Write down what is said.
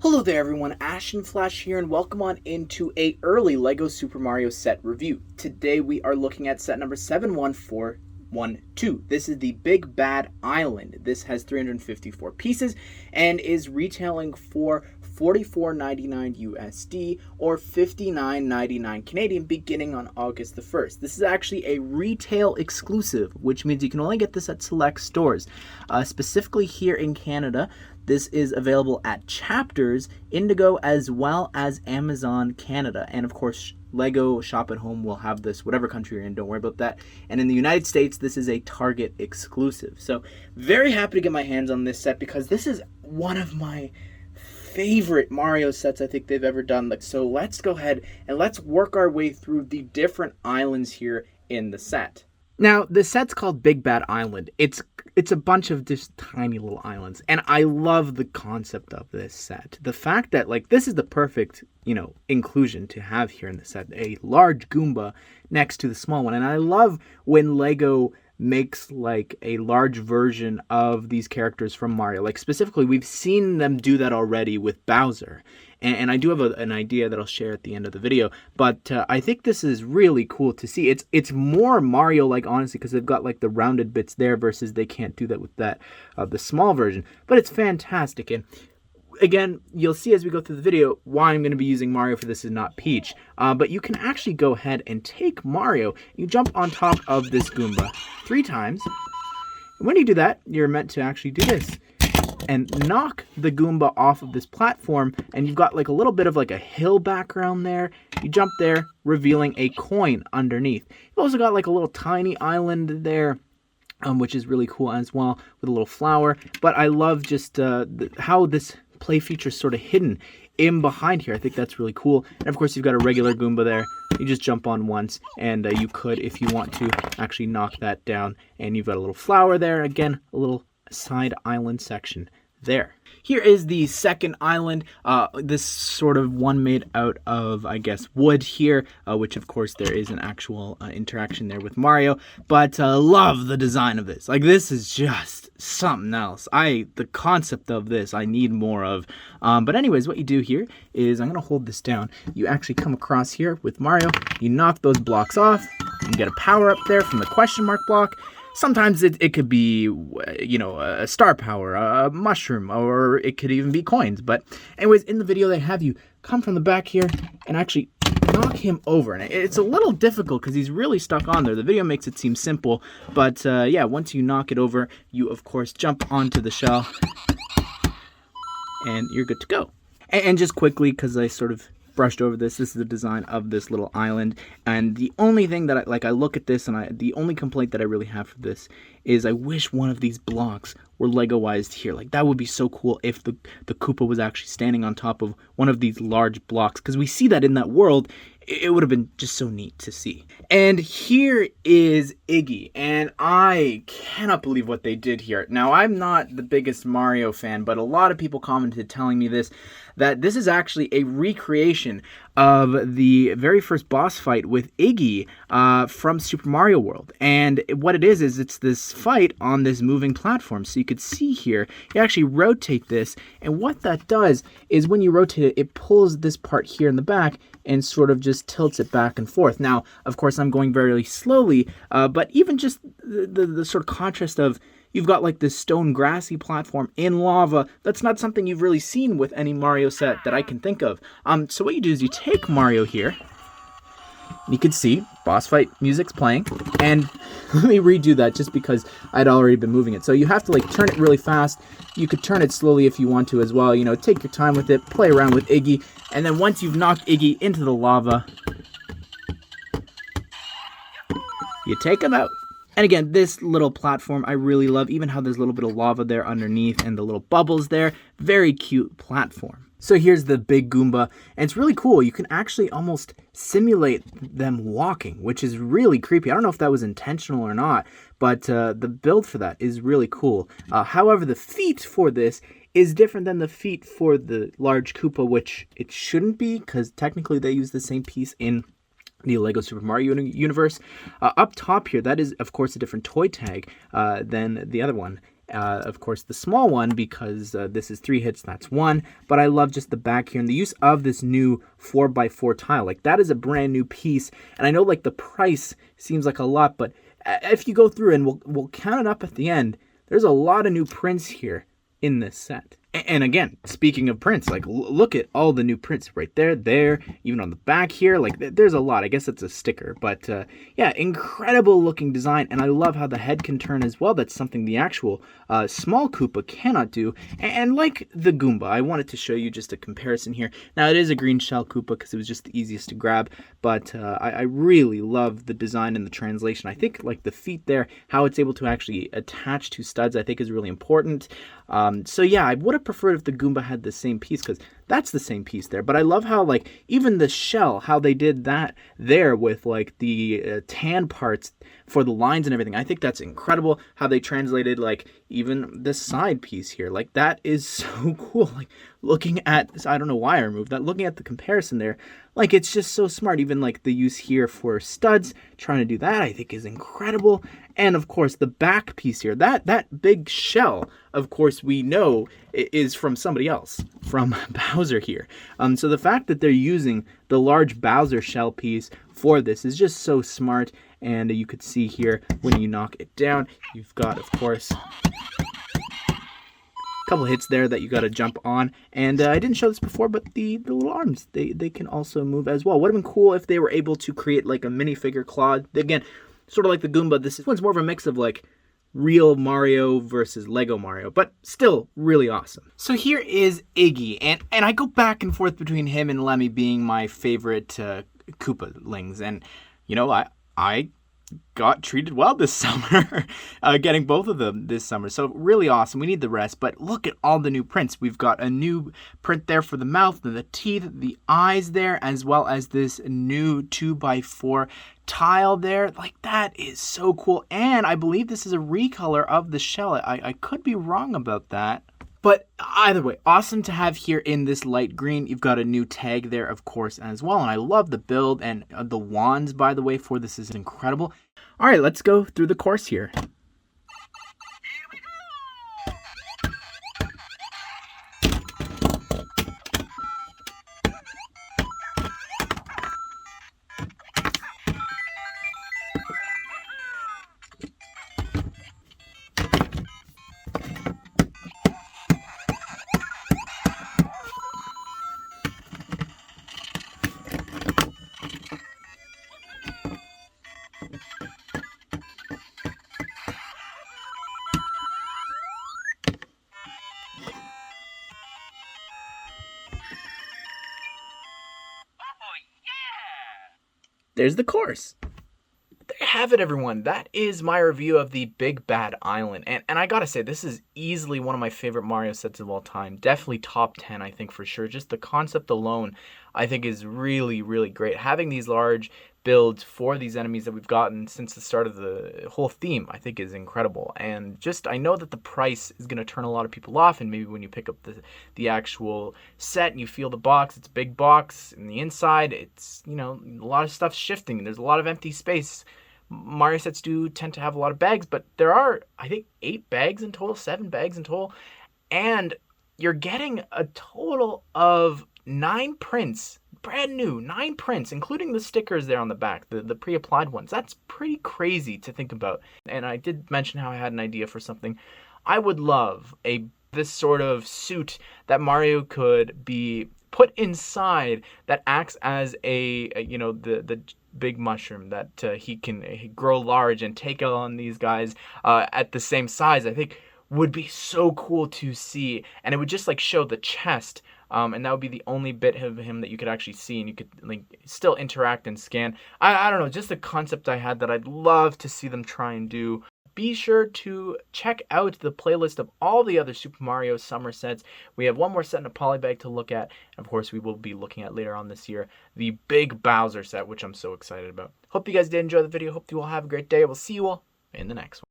Hello there everyone, Ashnflash here, and welcome on into a early LEGO Super Mario set review. Today we are looking at set number 71412. This is the Big Bad Island. This has 354 pieces and is retailing for $44.99 USD or $59.99 Canadian beginning on August the 1st. This is actually a retail exclusive, which means you can only get this at select stores. Specifically here in Canada, this is available at Chapters, Indigo, as well as Amazon Canada. And of course, LEGO Shop at Home will have this, whatever country you're in, don't worry about that. And in the United States, this is a Target exclusive. So very happy to get my hands on this set because this is one of my favorite Mario sets I think they've ever done. So let's go ahead and let's work our way through the different islands here in the set. Now, the set's called Big Bad Island. It's a bunch of just tiny little islands, and I love the concept of this set. The fact that, this is the perfect, inclusion to have here in the set. A large Goomba next to the small one, and I love when LEGO makes, a large version of these characters from Mario. Specifically, we've seen them do that already with Bowser. And I do have an idea that I'll share at the end of the video, but I think this is really cool to see. It's more Mario-like, honestly, because they've got the rounded bits there versus they can't do that with that the small version. But it's fantastic, and again, you'll see as we go through the video why I'm going to be using Mario for this and not Peach. But you can actually go ahead and take Mario. You jump on top of this Goomba 3 times. And when you do that, you're meant to actually do this and knock the Goomba off of this platform, and you've got a little bit of a hill background there. You jump there, revealing a coin underneath. You've also got a little tiny island there, which is really cool as well, with a little flower. But I love just how this play feature is sort of hidden in behind here. I think that's really cool. And of course, you've got a regular Goomba there. You just jump on once, and you could, if you want to, actually knock that down. And you've got a little flower there. Again, a little side island section there. Here is the second island, this sort of one made out of, I guess, wood here, which of course there is an actual interaction there with Mario, but love the design of this. This is just something else. The concept of this, I need more of. But anyways, what you do here is, I'm going to hold this down. You actually come across here with Mario, you knock those blocks off, you get a power up there from the question mark block. Sometimes it could be, a star power, a mushroom, or it could even be coins. But anyways, in the video, they have you come from the back here and actually knock him over. And it's a little difficult because he's really stuck on there. The video makes it seem simple. But yeah, once you knock it over, you, of course, jump onto the shell. And you're good to go. And just quickly, because I sort of brushed over this is the design of this little island, and the only thing that I look at this, and the only complaint that I really have for this is I wish one of these blocks were Lego-ized here. That would be so cool if the Koopa was actually standing on top of one of these large blocks, because we see that in that world. It would have been just so neat to see. And here is Iggy, and I cannot believe what they did here. Now, I'm not the biggest Mario fan, but a lot of people commented telling me that this is actually a recreation of the very first boss fight with Iggy from Super Mario World. And what it is it's this fight on this moving platform. So you could see here, you actually rotate this, and what that does is when you rotate it, it pulls this part here in the back and sort of just tilts it back and forth. Now, of course, I'm going very slowly, but even just the sort of contrast of, you've got this stone grassy platform in lava. That's not something you've really seen with any Mario set that I can think of. So what you do is you take Mario here. You can see boss fight music's playing. And let me redo that just because I'd already been moving it. So you have to turn it really fast. You could turn it slowly if you want to as well. Take your time with it, play around with Iggy. And then once you've knocked Iggy into the lava, you take him out. And again, this little platform I really love, even how there's a little bit of lava there underneath and the little bubbles there. Very cute platform. So here's the big Goomba, and it's really cool. You can actually almost simulate them walking, which is really creepy. I don't know if that was intentional or not, but the build for that is really cool. However, the feet for this is different than the feet for the large Koopa, which it shouldn't be, because technically they use the same piece in the LEGO Super Mario universe. Up top here, that is, of course, a different toy tag than the other one. Of course, the small one, because this is 3 hits, that's 1. But I love just the back here and the use of this new 4x4 tile. Like, that is a brand new piece. And I know, like, the price seems like a lot, but if you go through and we'll count it up at the end, there's a lot of new prints here in this set. And again, speaking of prints, like, look at all the new prints right there, even on the back here. Like, there's a lot. I guess it's a sticker, but yeah, incredible looking design. And I love how the head can turn as well. That's something the actual small Koopa cannot do. And like the Goomba, I wanted to show you just a comparison here. Now, it is a green shell Koopa because it was just the easiest to grab, but I really love the design and the translation. I think, like, the feet there, how it's able to actually attach to studs, I think is really important. So yeah, I would have preferred if the Goomba had the same piece, because that's the same piece there. But I love how, like, even the shell, how they did that there with, like, the tan parts for the lines and everything. I think that's incredible how they translated, like, even the side piece here. Like, that is so cool. Like, looking at this, I don't know why I removed that, looking at the comparison there, like, it's just so smart. Even, like, the use here for studs, trying to do that, I think is incredible. And of course, the back piece here, that big shell, of course, we know is from somebody else, from Bowser here. So the fact that they're using the large Bowser shell piece for this is just so smart. And you could see here, when you knock it down, you've got, of course, couple hits there that you got to jump on. And I didn't show this before, but the little arms, they can also move as well. Would have been cool if they were able to create, like, a minifigure claw. Again, sort of like the Goomba, this one's more of a mix of, like, real Mario versus Lego Mario, but still really awesome. So here is Iggy, and I go back and forth between him and Lemmy being my favorite Koopalings. And, you know, I got treated well this summer, getting both of them this summer. So really awesome. We need the rest, but look at all the new prints. We've got a new print there for the mouth, the teeth, the eyes there, as well as this new 2x4 tile there. Like, that is so cool. And I believe this is a recolor of the shell. I could be wrong about that. But either way, awesome to have here in this light green. You've got a new tag there, of course, as well. And I love the build, and the wands, by the way, for this is incredible. All right, let's go through the course here. There's the course. There you have it, everyone. That is my review of the Big Bad Island. And I gotta say, this is easily one of my favorite Mario sets of all time. Definitely top 10, I think, for sure. Just the concept alone, I think, is really, really great. Having these large builds for these enemies that we've gotten since the start of the whole theme, I think, is incredible. And just, I know that the price is going to turn a lot of people off, and maybe when you pick up the actual set and you feel the box, it's a big box, and the inside, it's, you know, a lot of stuff's shifting. There's a lot of empty space. Mario sets do tend to have a lot of bags, but there are, I think, 8 bags in total, 7 bags in total, and you're getting a total of 9 prints, brand new, 9 prints, including the stickers there on the back, the pre-applied ones. That's pretty crazy to think about. And I did mention how I had an idea for something. I would love this sort of suit that Mario could be put inside that acts as you know, the big mushroom that he can grow large and take on these guys at the same size. I think would be so cool to see, and it would just, like, show the chest, and that would be the only bit of him that you could actually see, and you could, like, still interact and scan. I don't know, just a concept I had that I'd love to see them try and do. Be sure to check out the playlist of all the other Super Mario summer sets. We have one more set in a polybag to look at, and of course we will be looking at later on this year the Big Bowser set, which I'm so excited about. Hope you guys did enjoy the video. Hope you all have a great day. We'll see you all in the next one.